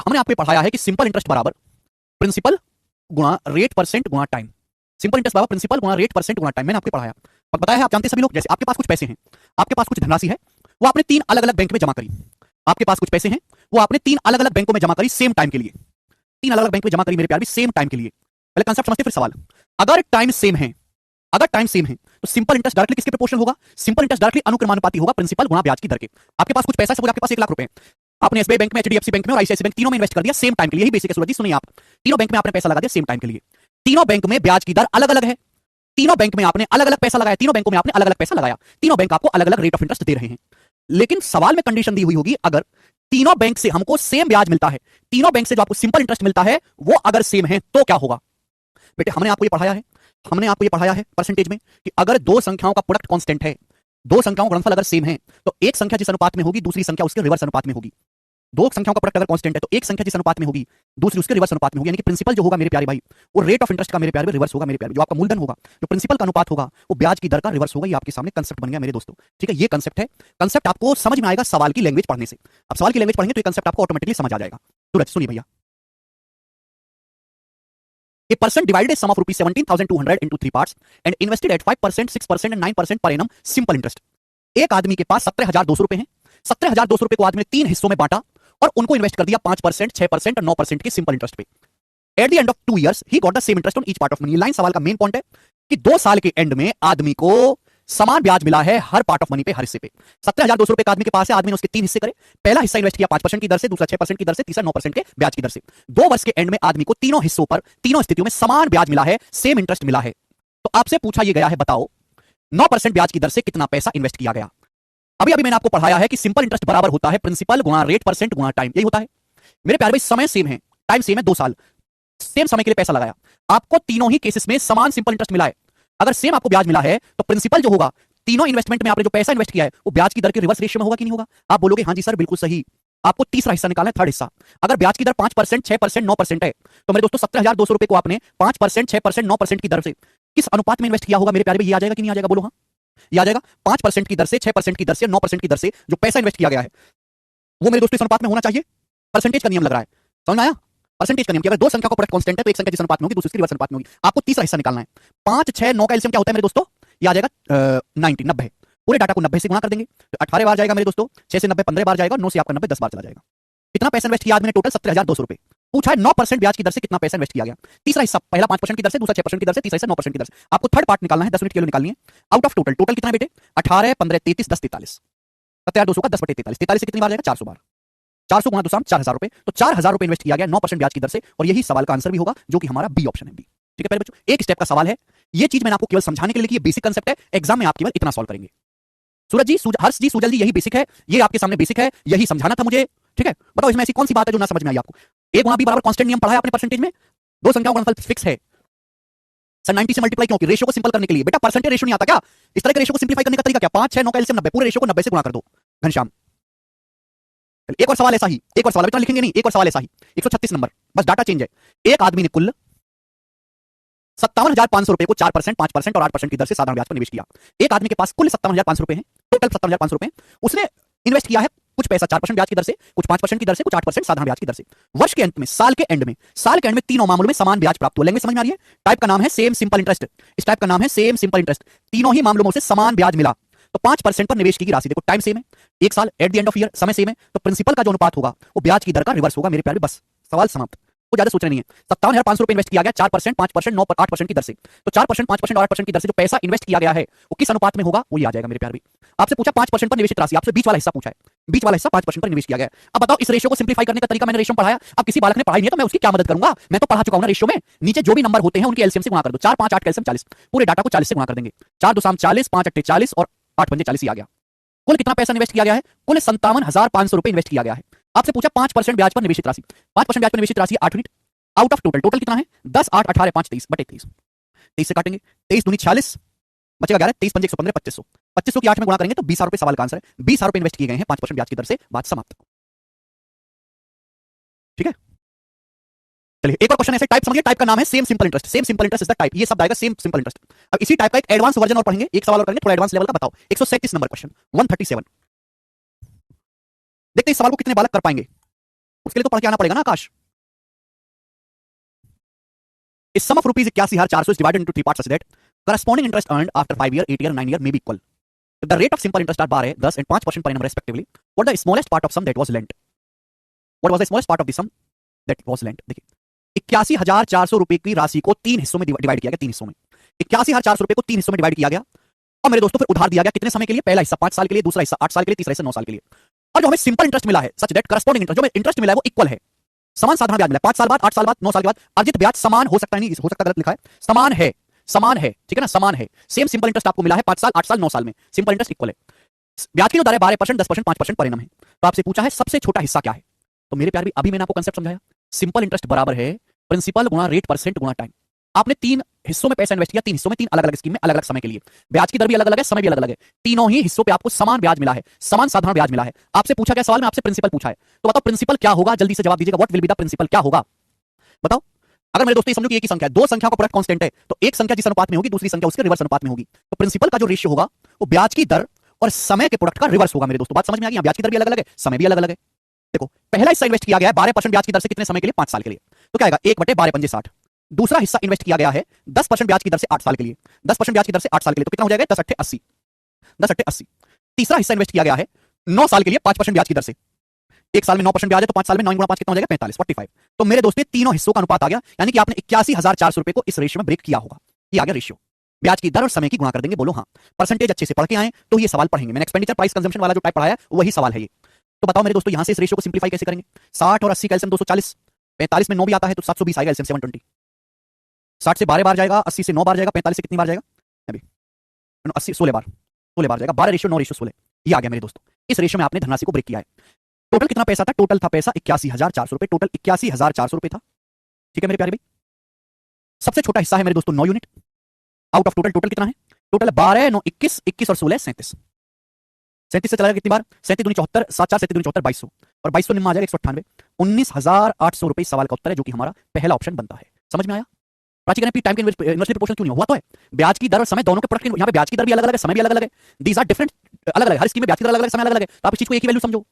हमने आपको पढ़ाया है कि सिंपल इंटरेस्ट बराबर प्रिंसिपल गुणा रेट परसेंट गुणा टाइम। सिंपल इंटरेस्ट बराबर प्रिंसिपल गुणा रेट परसेंट गुणा टाइम मैंने आपको पढ़ाया और बताया है। आप जानते सभी लोग, जैसे आपके पास कुछ पैसे हैं, आपके पास कुछ धनराशि है, वो आपने 3 अलग अलग बैंक में जमा करी। आपके पास कुछ पैसे हैं, वो आपने 3 अलग अलग बैंकों में जमा करी सेम टाइम के लिए। 3 अलग अलग बैंक में जमा करी मेरे प्यार भी सेम टाइम के लिए। पहले कांसेप्ट समझते फिर सवाल। अगर टाइम सेम है, अगर टाइम सेम है तो सिंपल इंटरेस्ट डायरेक्टली किसके प्रोपोर्शनल होगा? सिंपल इंटरेस्ट डायरेक्टली अनुक्रमानुपाती होगा प्रिंसिपल गुणा ब्याज की दर के। आपके पास कुछ पैसा है, सपोज आपके पास 1 लाख रुपए, आपने एसबीआई बैंक में, एचडीएफसी बैंक में और आईसीआईसीआई बैंक तीनों में इन्वेस्ट कर दिया सेम टाइम के लिए। यही बेसिक है सूरज जी, सुनिए आप। तीनों बैंक में आपने पैसा लगा दिया सेम टाइम के लिए। तीनों बैंक में ब्याज की दर अलग अलग है। तीनों बैंक में आपने अलग अलग पैसा लगाया, तीनों बैंकों में आपने अलग अलग पैसा लगाया, तीनों बैंक आपको अलग अलग रेट ऑफ इंटरेस्ट दे रहे हैं। लेकिन सवाल में कंडीशन दी हुई होगी, अगर तीनों बैंक से हमको सेम ब्याज मिलता है, तीनों बैंक से जो आपको सिंपल इंटरेस्ट मिलता है वो अगर सेम है तो क्या होगा? बेटे हमने आपको ये पढ़ाया है परसेंटेज में कि अगर दो संख्याओं का प्रोडक्ट कांस्टेंट है, दो संख्याओं का गुणनफल अगर सेम है, तो एक संख्या जिस अनुपात में होगी दूसरी संख्या उसके रिवर्स अनुपात में होगी। दो संख्याओं का प्रोडक्ट अगर कांस्टेंट है तो एक संख्या जिस अनुपात में होगी दूसरी उसके रिवर्स अनुपात में होगी। यानी कि प्रिंसिपल जो होगा मेरे प्यारे भाई, वो रेट ऑफ इंटरेस्ट का मेरे प्यारे रिवर्स होगा। मेरे प्यारे जो आपका मूलधन होगा, जो प्रिंसिपल का अनुपात होगा, वो ब्याज की दर का रिवर्स होगा। ये आपके सामने कंसेप्ट बन गया मेरे दोस्तों। ठीक है, ये कंसेप्ट है। कंसेप्ट आपको समझ में आएगा सवाल की लैंग्वेज पढ़ने से। अब सवाल की लैंग्वेज पढ़ेंगे तो ये कंसेप्ट आपको ऑटोमेटिकली समझ आ जाएगा। सूरज सुनिए भैया, A person divided a sum of rupees 17,200 into 3 parts and invested at 5%, 6% and 9% per annum simple interest. एक आदमी के पास 17,200 रुपए हैं। 17,200 रुपए को आदमी ने 3 हिस्सों में बांटा और उनको इन्वेस्ट कर दिया 5%, 6% और 9% के सिंपल इंटरेस्ट पे। At the end of 2 years he got the same interest on each part of money. Line सवाल का मेन पॉइंट है कि 2 साल के एंड में आदमी को समान ब्याज मिला है हर पार्ट ऑफ मनी पे, हर हिस्से पे। 17,200 रुपए का आदमी के पास है, आदमी ने उसके 3 हिस्से करे। पहला हिस्सा इन्वेस्ट किया 5% की दर से, दूसरा 6% की दर से, तीसरा 9% के ब्याज की दर से। 2 वर्ष के एंड में आदमी को तीनों हिस्सों पर, तीनों स्थितियों में समान ब्याज मिला है, सेम इंटरेस्ट मिला है। तो आपसे पूछा यह गया है, बताओ 9% ब्याज की दर से कितना पैसा इन्वेस्ट किया गया? अभी अभी मैंने आपको पढ़ाया है कि सिंपल इंटरेस्ट बराबर होता है प्रिंसिपल गुणा रेट परसेंट गुणा टाइम। यही होता है मेरे प्यारे भाई। समय सेम है, टाइम सेम है, 2 साल सेम समय के लिए पैसा लगाया, आपको तीनों ही केसेस में समान सिंपल इंटरेस्ट मिला है। अगर सेम आपको ब्याज मिला है तो प्रिंसिपल जो होगा, तीनों इन्वेस्टमेंट में आपने जो पैसा इन्वेस्ट किया है वो ब्याज की दर के रिवर्स रेशियो में होगा कि नहीं होगा? आप बोलोगे हाँ जी सर बिल्कुल सही। आपको तीसरा हिस्सा निकालना है, थर्ड हिस्सा। अगर ब्याज की दर 5%, 6%, 9% है तो मेरे दोस्तों 17,200 रुपए को आपने 5%, 6%, 9% की दर से किस अनुपात में इन्वेस्ट किया होगा मेरे प्यारे भाई? ये आ जाएगा कि नहीं आ जाएगा? बोलो हाँ, ये आ जाएगा। 5% की दर से, 6% की दर से, 9% की दर से जो पैसा इन्वेस्ट किया गया है वो मेरे दोस्तों इस अनुपात में होना चाहिए। परसेंटेज का नियम लग रहा है, समझ में आया? परसेंटेज का नियम कि अगर दो संख्या का प्रोडक्ट कांस्टेंट है तो एक संख्या जिस अनुपात में होगी दूसरी रिवर्स अनुपात में होगी। आपको तीसरा हिस्सा निकालना है। 5, 6, 9 का एलसीएम क्या होता है मेरे दोस्तों? ये आ जाएगा 90। पूरे डाटा को 90 से गुणा कर देंगे तो 18 बार जाएगा मेरे दोस्तों। 6 से 90 15 बार जाएगा, 9 से आपका 90 10 बार चला जाएगा। कितना पैसा इन्वेस्ट किया आदमी ने? टोटल 17,200 रुपए। पूछा है 9% ब्याज की दर से कितना पैसा इन्वेस्ट किया गया। तीसरा हिस्सा, पहला 5% की दर से, दूसरा 6% की दर से, तीसरा हिस्सा 9% की दर से। आपको थर्ड पार्ट निकालना है, 10 मिनट के लिए निकालनी है। आउट ऑफ टोटल, टोटल कितना बेटे? 18, 15, 33, 10, 43। 17,200 का 10/43, 43 से कितनी बार जाएगा? 400 बार। 400 गुणा 2 4,000 रुपए। तो 4,000 रुपए इन्वेस्ट किया गया 9% ब्याज की दर से, और यही सवाल का आंसर भी होगा जो कि हमारा बी ऑप्शन है, बी। ठीक है पहले बच्चों, एक स्टेप का सवाल है। ये चीज मैंने आपको केवल समझाने के लिए कि ये बेसिक कंसेप्ट है, एग्जाम में आप केवल इतना सॉल्व करेंगे। सूरज जी, हर्ष जी, सुजल जी, यही बेसिक है, ये आपके सामने बेसिक है, यही समझाना था मुझे। ठीक है, बताओ इसमें ऐसी कौन सी बात है जो ना समझ में आई आपको? ए गुणा बी बराबर कांस्टेंट नियम पढ़ा है आपने परसेंटेज में। दो संख्याओं का गुणनफल फिक्स है सर, 90 से मल्टीप्लाई क्यों? रेशियो को सिंपल करने के लिए। बेटा परसेंटेज रेशियो नहीं आता क्या? इस तरह के रेशियो को सिंपलीफाई करने का तरीका क्या? 5, 6, 9 का एलसीएम 90, पूरे रेशियो को 90 से गुणा कर दो। घनश्याम, एक और सवाल ऐसा ही, एक और सवाल इतना लिखेंगे नहीं, एक और सवाल ऐसा ही, 136 नंबर, बस डाटा चेंज है। एक आदमी ने कुल 57,500 रुपए को 4%, 5% और 8% की दर से साधारण ब्याज पर निवेश किया। एक आदमी के पास कुल 57,500 रुपए हैं, टोटल 57,500 रुपए। उसने इन्वेस्ट किया है कुछ पैसा 4% ब्याज की दर से, कुछ 5% की दर से, कुछ 8% साधारण ब्याज की दर से। वर्ष के अंत में, साल के एंड में तीनों मामलों में समान ब्याज प्राप्त हुआ। लैंग्वेज समझ में आ रही है? टाइप का नाम है सेम सिंपल इंटरेस्ट। इस टाइप का नाम है सेम सिंपल इंटरेस्ट। तीनों ही मामलों में उसे समान ब्याज मिला। तो 5% पर निवेश की राशि, देखो टाइम सेम है, 1 साल, at the end of year, समय सेम है, तो प्रिंसिपल का जो अनुपात होगा वो ब्याज की दर का रिवर्स होगा मेरे प्यारे। बस सवाल समाप्त, वो ज्यादा सोचना नहीं है। 57,500 रुपए इन्वेस्ट किया गया 4%, 5%, 9, 8% की दर से। तो 4%, 5% और 8% की दर से जो पैसा इन्वेस्ट किया गया है वो किस अनुपात में होगा? वो ये आ जाएगा मेरे प्यारे। आपसे पूछा 5% पर निवेशित राशि, आपसे बीच वाला हिस्सा पूछा है, बीच वाला हिस्सा 5% पर निवेश किया गया है। अब बताओ इस रेशियो को सिंपलीफाई करने का तरीका मैंने रेशियो पढ़ाया। अब किसी बालक ने पढ़ाई नहीं है तो मैं उसकी क्या मदद करूंगा? मैं तो पढ़ा चुका हूं ना रेशियो में। नीचे जो भी नंबर होते हैं उनके एलसीएम से गुणा कर दो। 4, 5, 8 का एलसीएम 40, पूरे डाटा को 40 से गुणा कर देंगे। 4 2 40, 5 8 40 और 8 पंजे 40 ही आ गया। कुल कितना पैसा इन्वेस्ट किया गया है? कुल 57,500 रुपए इन्वेस्ट किया गया है। आपसे पूछा 5% ब्याज पर निवेशित राशि, 5% ब्याज पर निवेशित राशि 8 unit. Out of total, total कितना है? 10, 8, 18, 5, 23 बटे 23। 23 से काटेंगे, 23 दूनी 46, बचेगा 11, 23 पंजे 115, 2500। 2500 की 8 में गुणा करेंगे तो 20,000 रुपए सवाल का आंसर है। 20,000 रुपए इन्वेस्ट किए गए हैं 5% ब्याज की दर से, बात समाप्त। ठीक है, चलिए एक और क्वेश्चन ऐसे, टाइप समझिए, टाइप का नाम है same simple interest. Same simple interest is the type, ये शब्द आएगा सेम सिंपल इंटरेस्ट। अब इसी टाइप का एक एडवांस वर्जन और पढ़ेंगे, एक सवाल और करेंगे थोड़ा एडवांस लेवल का। बताओ 137 नंबर क्वेश्चन, 137। देखते हैं इस सवाल को कितने बालक कर पाएंगे। उसके लिए तो पढ़ के आना पड़ेगा ना आकाश। इस सम of rupees 81,400 is divided into three parts such that corresponding interest earned after 5 year, 8 year, 9 year may be equal. If the rate of simple interest are 12, 10 and 5% per annum respectively, what the smallest part of sum that was lent? What was the smallest part of the sum that was lent? देखिए 81,400 रुपए की राशि को तीन हिस्सों में divide किया गया, तीन हिस्सों में 81,400 रुपए को तीन हिस्सों में डिवाइड किया गया और मेरे दोस्तों फिर उधार दिया गया कितने समय के लिए? पहला हिस्सा 5 साल के लिए, दूसरा हिस्सा 8 साल के लिए, तीसरा हिस्सा 9 साल के लिए। और जो हमें सिंपल इंटरेस्ट मिला है सच दैट करस्पॉन्डिंग इंटरेस्ट, जो इंटरेस्ट मिला है वो इक्वल है, समान साधारण ब्याज मिला है। 5 साल बाद, 8 साल बाद, 9 साल के बाद अर्जित ब्याज समान हो सकता है, नहीं हो सकता, गलत लिखा है, समान है, समान है, ठीक है ना, समान है। सेम सिंपल इंटरेस्ट आपको मिला है 5 साल, 8 साल, 9 साल में सिंपल इंटरेस्ट इक्वल है। ब्याज की जो दर है 12%, 10%, 5% पर एनम है। तो आपसे पूछा है सबसे छोटा हिस्सा क्या है, तो मेरे प्यार भी अभी मैंने आपको कंसेप्ट समझाया, सिंपल इंटरेस्ट बराबर है प्रिंसिपल गुणा रेट परसेंट गुणा टाइम। आपने तीन हिस्सों में पैसा इन्वेस्ट किया, तीन हिस्सों में, तीन अलग अलग स्कीम में, अलग अलग समय के लिए, ब्याज की दर भी अलग अलग है, समय भी अलग अलग है, तीनों ही हिस्सों पे आपको समान ब्याज मिला है, समान साधारण ब्याज मिला है। आपसे पूछा गया सवाल में, आपसे प्रिंसिपल पूछा है, तो बताओ प्रिंसिपल क्या होगा, जल्दी से जवाब दीजिएगा। What will be the principal, क्या होगा बताओ। अगर मेरे दोस्तों ये समझो कि एक ही संख्या है, दो संख्या का प्रोडक्ट कांस्टेंट है, तो एक संख्या जिस अनुपात में होगी दूसरी संख्या उसके रिवर्स अनुपात में होगी। तो प्रिंसिपल का जो रेशियो होगा वो ब्याज की दर और समय के प्रोडक्ट का रिवर्स होगा। मेरे दोस्तों बात समझ में आ गई? ब्याज की दर भी अलग अलग है, समय भी अलग अलग है। देखो पहला हिस्सा इन्वेस्ट किया गया है 12% ब्याज की दर से कितने समय के लिए? 5 साल के लिए, तो क्या आएगा 1/12 60। दूसरा हिस्सा इन्वेस्ट किया गया है 10% ब्याज की दर से 8 साल के लिए, 10% ब्याज की दर से 8 साल के लिए, तो कितना हो जाएगा? 10 8 80, 10 8 80। तीसरा हिस्सा इन्वेस्ट किया गया है 9 साल के लिए 5% ब्याज की दर से, एक साल में 9% ब्याज है तो 5 साल में 9 गुणा 5 कितना हो जाएगा? 45 45। तो मेरे दोस्तों तीनों हिस्सों का अनुपात आ गया, यानी कि आपने 81,400 रुपए को इस रेशियो में ब्रेक किया होगा। ये आ गया रेशियो, ब्याज की दर और समय की गुणा कर देंगे। बोलो हाँ, परसेंटेज अच्छे से पढ़ के आए तो ये सवाल पढ़ेंगे। मैंने एक्सपेंडिचर प्राइस कंजम्पशन वाला जो टाइप पढ़ाया वही सवाल है ये। तो बताओ मेरे दोस्तों यहां से इस रेशियो को सिंप्लीफाई कैसे करेंगे? 60 और 80 का एलसीएम 240, 45 में 9 भी आता है तो 720 आएगा एलसीएम 720। 60 से 12 बार जाएगा, 80 से 9 बार जाएगा, 45 से कितनी बार जाएगा? अभी 80 16 बार, 16 बार जाएगा। 12 रेशियो 9 रेशियो 16, ये आ गया मेरे दोस्तों। इस रेशियो में आपने धनराशि को ब्रेक किया है। टोटल कितना पैसा था? टोटल था पैसा 81,400 रुपए, टोटल 81,400 रुपए था, ठीक है मेरे प्यारे भाई। सबसे छोटा हिस्सा है मेरे दोस्तों 9 unit out of total. Total कितना है? टोटल 12 9 21, 21 और 16 37। 37 से चला कितनी बार? 37 दूनी 74, 7 4 37 दूनी 74, 2200 और 2200 निम्न आ जाएगा 198। 19,800 रुपए सवाल का उत्तर है, जो कि हमारा पहला ऑप्शन बनता है। समझ में आया? प्राची कहने टाइम के इन्वेस्टमेंट प्रोपोर्शन क्यों नहीं हुआ? तो है ब्याज की दर और समय दोनों के प्रोडक्ट, यहाँ पे ब्याज की दर भी अलग अलग है, समय भी अलग अलग है। दीज आर डिफरेंट, अलग अलग, हर स्कीम में ब्याज की दर अलग अलग, समय अलग अलग है। तो आप इस चीज को एक ही वैल्यू समझो।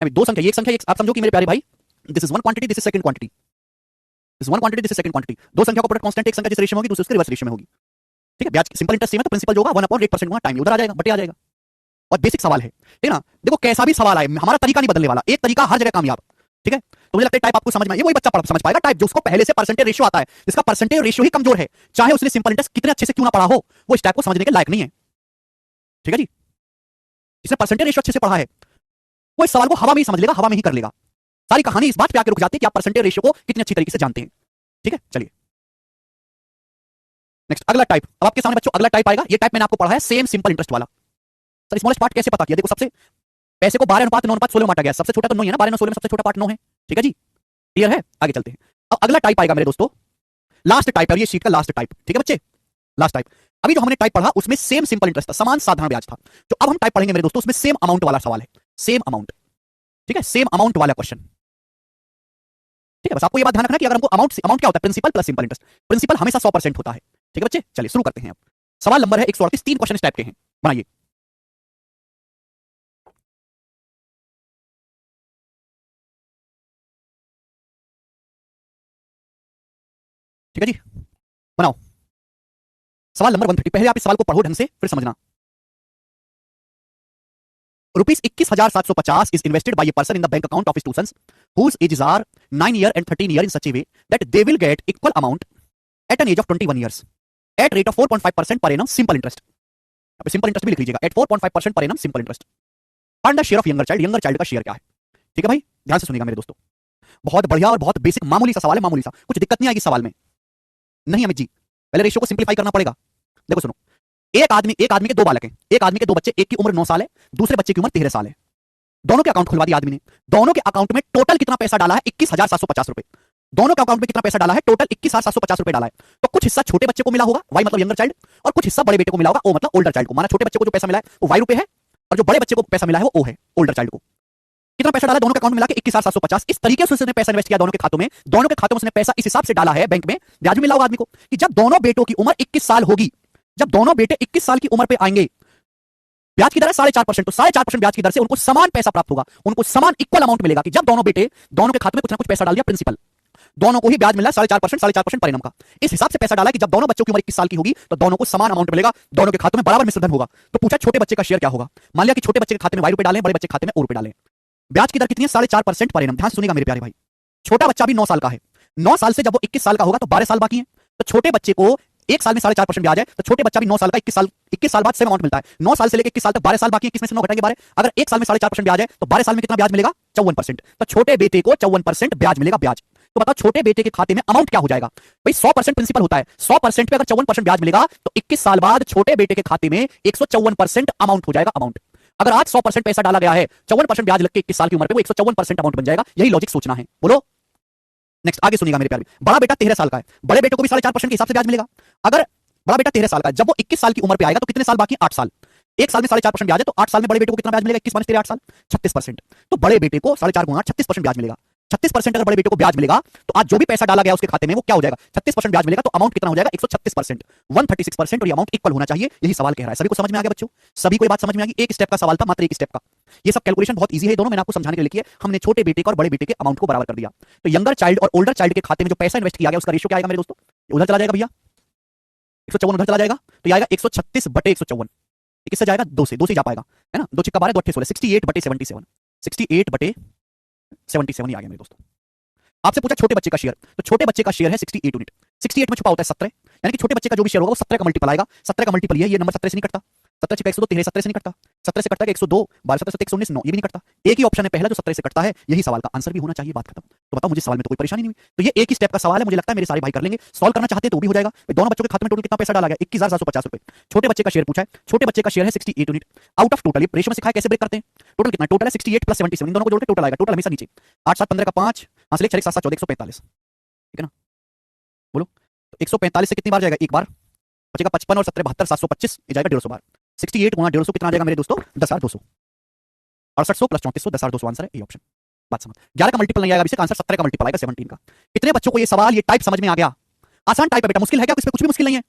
दो संख्या, एक संख्या, आप समझो कि मेरे प्यारे भाई this is one quantity, this is second quantity, this one quantity, this is second quantity. दो संख्या का प्रोडक्ट कांस्टेंट, एक संख्या जिस रेशियो में होगी दूसरी उसके रिवर्स रेशियो में होगी, ठीक है। ब्याज सिंपल इंटरेस्ट सेम है तो प्रिंसिपल जो होगा 1/8% गुणा टाइम, उधर आ जाएगा, बटे आ जाएगा। और बेसिक सवाल है, ठीक है ना। देखो कैसा भी सवाल आए हमारा तरीका नहीं बदलने वाला, एक तरीका हर जगह कामयाब, ठीक है। तो मुझे लगता है टाइप आपको समझ में, ये वही बच्चा पढ़ समझ पाएगा टाइप जो उसको पहले से परसेंटेज रेशियो आता है, जिसका परसेंटेज रेशियो ही कमजोर है, चाहे उसने सिंपल इंटरेस्ट कितने अच्छे से क्यों ना पढ़ा हो, वो इस टाइप को समझने के लायक नहीं है, ठीक है जी। जिसने परसेंटेज रेशियो अच्छे से पढ़ा है वो इस सवाल को हवा में ही समझ लेगा, हवा में ही कर लेगा। सारी कहानी इस बात पे आके रुक जाती है कि आप परसेंटेज रेशियो को कितनी अच्छी तरीके से जानते हैं, ठीक है। चलिए नेक्स्ट अगला टाइप, अब आपके सामने बच्चों अगला टाइप आएगा। ये टाइप मैंने आपको पढ़ा है सेम सिंपल इंटरेस्ट वाला। सर स्मॉलेस्ट पार्ट कैसे पता किया? देखो सबसे पैसे को 12:9:16 में बांटा गया, सबसे छोटा तो 9 है ना, 12 9 16 में सबसे छोटा पार्ट 9 है, ठीक है जी, क्लियर है। आगे चलते हैं। अब अगला टाइप आएगा मेरे दोस्तों, लास्ट टाइप है, ये शीट का लास्ट टाइप, ठीक है बच्चे, लास्ट टाइप। अभी जो हमने टाइप पढ़ा उसमें सेम सिंपल इंटरेस्ट था, समान साधारण ब्याज था। जो अब हम टाइप पढ़ेंगे मेरे दोस्तों उसमें सेम अमाउंट वाला सवाल है, सेम अमाउंट, ठीक है, सेम अमाउंट वाला क्वेश्चन, ठीक है। बस आपको ये बात ध्यान रखना कि अगर हमको अमाउंट क्या होता है? Principal plus simple interest. Principal हमेशा 100% होता है, ठीक है बच्चे। चलिए शुरू करते हैं। अब सवाल नंबर है 138, 3 क्वेश्चन इस टाइप के हैं, बनाइए। ठीक है जी, बनाओ। सवाल नंबर 130, पहले आप इस सवाल को पढ़ो ढंग से फिर समझना। Rupees 21,750 is invested by a person in the bank account of his two sons whose ages are 9 year and 13 year in such a way that they will get equal amount at an age of 21 years at rate of 4.5% per annum simple interest। अब simple interest भी लिख लीजिएगा, at 4.5% per annum simple interest। Find the share of younger child, younger child का share क्या है, ठीक है भाई, ध्यान से सुनिएगा मेरे दोस्तों। बहुत बढ़िया और बहुत बेसिक मामूली सा सवाल है, मामूली सा, कुछ दिक्कत नहीं आएगी सवाल में। नहीं अमित जी, पहले रेशियो को सिंप्लीफाई करना पड़ेगा। देखो सुनो, एक आदमी के दो बालक हैं, एक आदमी के दो बच्चे, एक की उम्र 9 साल है, दूसरे बच्चे की उम्र 13 साल है। दोनों के अकाउंट खुलवा दिया आदमी ने। दोनों के अकाउंट में टोटल कितना पैसा डाला है? 21,750 रुपए। दोनों के अकाउंट में कितना पैसा डाला है? टोटल 21,750 रुपए डाला है। तो कुछ हिस्सा छोटे बच्चे को मिला होगा, वाई मतलब यंगर चाइल्ड, और कुछ हिस्सा बड़े बेटे को मिला होगा, ओ मतलब ओल्डर चाइल्ड को। माना छोटे बच्चे को जो पैसा मिला है वो वाई रुपए है, और जो बड़े बच्चे को पैसा मिला है वो ओ है, ओल्डर चाइल्ड को। कितना पैसा डाला दोनों के अकाउंट में मिला के? 21,750। इस तरीके से उसने पैसा इन्वेस्ट किया दोनों के खातों में, दोनों के खातों में उसने पैसा इस हिसाब से डाला है बैंक में, ब्याज भी मिला होगा आदमी को, कि जब दोनों बेटों की उम्र 21 साल होगी, जब दोनों बेटे 21 साल की उम्र पे आएंगे ब्याज की दर है 4.5%, तो 4.5% ब्याज की दर से उनको समान पैसा प्राप्त होगा, उनको समान इक्वल अमाउंट मिलेगा कि जब दोनों बेटे दोनों के खाते में कुछ ना कुछ पैसा डाल दिया प्रिंसिपल, दोनों को ही ब्याज मिलना 4.5% परिणाम का। इस हिसाब से पैसा डाला कि जब दोनों बच्चों की उम्र 21 साल की होगी तो दोनों को समान अमाउंट मिलेगा, दोनों के खातों में बराबर मिश्र धन होगा। तो पूछा छोटे बच्चे का शेयर क्या होगा। मान लिया कि छोटे बच्चे के खाते में वाई रुपए डालें, बड़े बच्चे के खाते में ओ रुपए डालें। ब्याज की दर कितनी है? 4.5% परिणाम। ध्यान से सुनिएगा मेरे प्यारे भाई, छोटा बच्चा भी 9 साल का है, 9 साल से जब वो 21 साल का होगा तो 12 साल बाकी है। तो छोटे बच्चे को एक साल में 4.5% ब्याज है, तो छोटे बच्चा भी 9 साल का 21 साल बाद सेम अमाउंट मिलता है। 9 साल से लेकर 21 साल तक 12 साल बाकी है, किसमें से 9 घटाएंगे 12। अगर एक साल में 4.5% ब्याज है तो 12 साल में कितना ब्याज मिलेगा? 54%। तो छोटे बेटे को 54% ब्याज मिलेगा ब्याज। तो बताओ छोटे बेटे के खाते में अमाउंट क्या हो जाएगा भाई? 100% प्रिंसिपल होता है, 100% पे अगर 54% ब्याज मिलेगा तो 21 साल बाद छोटे बेटे के खाते में 154% अमाउंट हो जाएगा अमाउंट। अगर आज 100% पैसा डाला गया है, 54% ब्याज लग के 21 साल की उम्र पे वो 154% अमाउंट बन जाएगा। यही लॉजिक सोचना है। बोलो नेक्स्ट, आगे सुनिएगा मेरे प्यारे। बड़ा बेटा 13 साल का है, बड़े बेटे को भी 4.5% के हिसाब से ब्याज मिलेगा। अगर बड़ा बेटा 13 साल का है, जब वो 21 साल की उम्र पे आएगा तो कितने साल बाकी? 8 साल। एक साल में 4.5% ब्याज है, तो 8 साल में बड़े बेटे को कितना ब्याज मिलेगा? 21 माइनस 13 8 साल 36%। तो बड़े बेटे को 4.5 गुणा 36% ब्याज मिलेगा। 36% अगर बड़े बेटे को ब्याज मिलेगा तो आज जो भी पैसा डाला गया उसके खाते में वो क्या हो जाएगा? 36% ब्याज मिलेगा। तो अमाउंट कितना हो जाएगा? 136%, 136%। और ये अमाउंट इक्वल होना चाहिए, यही सवाल कह रहा है। सभी को समझ में आ गया बच्चों? सभी को ये बात समझ में आ गई? एक स्टेप का सवाल था, मात्र एक स्टेप का। ये सब कैलकुलेशन बहुत इजी है, दोनों मैंने आपको समझाने के लिए किया। हमने छोटे बेटे का और बड़े बेटे के अमाउंट को बराबर कर दिया। तो यंगर चाइल्ड और ओल्डर चाइल्ड के खाते में जो पैसा इन्वेस्ट किया गया उसका रेशियो क्या आएगा मेरे दोस्तों? उधर चला जाएगा भैया, 154 उधर चला जाएगा, तो ये आएगा 136/154। किससे जाएगा? 2 से, 2 से जा पाएगा, है ना। 2 चिक्का 12, 2 अट्ठे 16, 68/77, 68/77 ही आ गया मेरे दोस्तों। आपसे पूछा छोटे बच्चे का शेयर, तो छोटे बच्चे का शेयर है 68 यूनिट। 68 में छुपा होता है 17, यानी कि छोटे बच्चे का जो भी शेयर होगा वो 17 का मल्टीपल आएगा। 17 का मल्टीपल ये नंबर 17 से नहीं कटता। 17 से 102, 13 17 से नहीं कटता। 17 से कटता है 102, 12 17 से 119 9, ये भी नहीं कटता। एक ही ऑप्शन है पहला जो 17 से कटता है, यही सवाल का आंसर भी होना चाहिए। बात खत्म। तो बताओ मुझे सवाल में तो कोई परेशानी नहीं हुई। तो ये एक ही स्टेप का सवाल है, मुझे लगता है मेरे सारे भाई कर लेंगे। सॉल्व करना चाहते हैं तो भी हो जाएगा। दोनों बच्चों के खाते में टोटल कितना पैसा डाला गया? 21,750 रुपए। छोटे बच्चे का शेयर पूछा है, छोटे बच्चे का शेयर है 68 यूनिट। आउट ऑफ टोटल, ये रेशियो में सिखाया कैसे ब्रेक करते हैं। टोटल कितना? टोटल है 68 प्लस 77, इन दोनों को जोड़ के टोटल आएगा। टोटल हमेशा नीचे 8 7 15 का 5, हां से 6 7 7 14 145, ठीक है ना। बोलो तो 145 से कितनी बार जाएगा? एक बार बचेगा 55 और 17 72 725, ये जाएगा 150 बार। 68 गुणा 150 कितना आ जाएगा मेरे दोस्तों? 10,200। 6800 प्लस 3400, 10,200 आंसर है, ये ऑप्शन। बात समझ। 11 का मल्टीपल नहीं आएगा, इसका आंसर 17 का मल्टीपल आएगा 17 का। कितने बच्चों को ये सवाल, ये टाइप समझ में आ गया? आसान टाइप है बेटा, मुश्किल है क्या? इसमें कुछ भी मुश्किल नहीं है,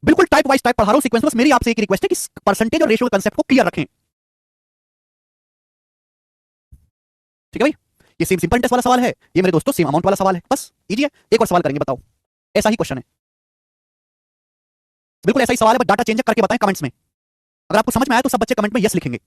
बिल्कुल टाइप वाइज टाइप पढ़ा रहा हूं सीक्वेंस में। बस मेरी आपसे एक रिक्वेस्ट है कि परसेंटेज और रेशियो के कांसेप्ट को क्लियर रखें, ठीक है भाई। ये सेम सिंपल इंटरेस्ट वाला सवाल है, ये मेरे दोस्तों सेम अमाउंट वाला सवाल है। बस इजी है। एक और सवाल करेंगे, बताओ। ऐसा ही क्वेश्चन है, बिल्कुल ऐसा ही सवाल है, बस डाटा चेंज करके बताएं कमेंट्स में। अगर आपको समझ में आया तो सब बच्चे कमेंट में यस लिखेंगे।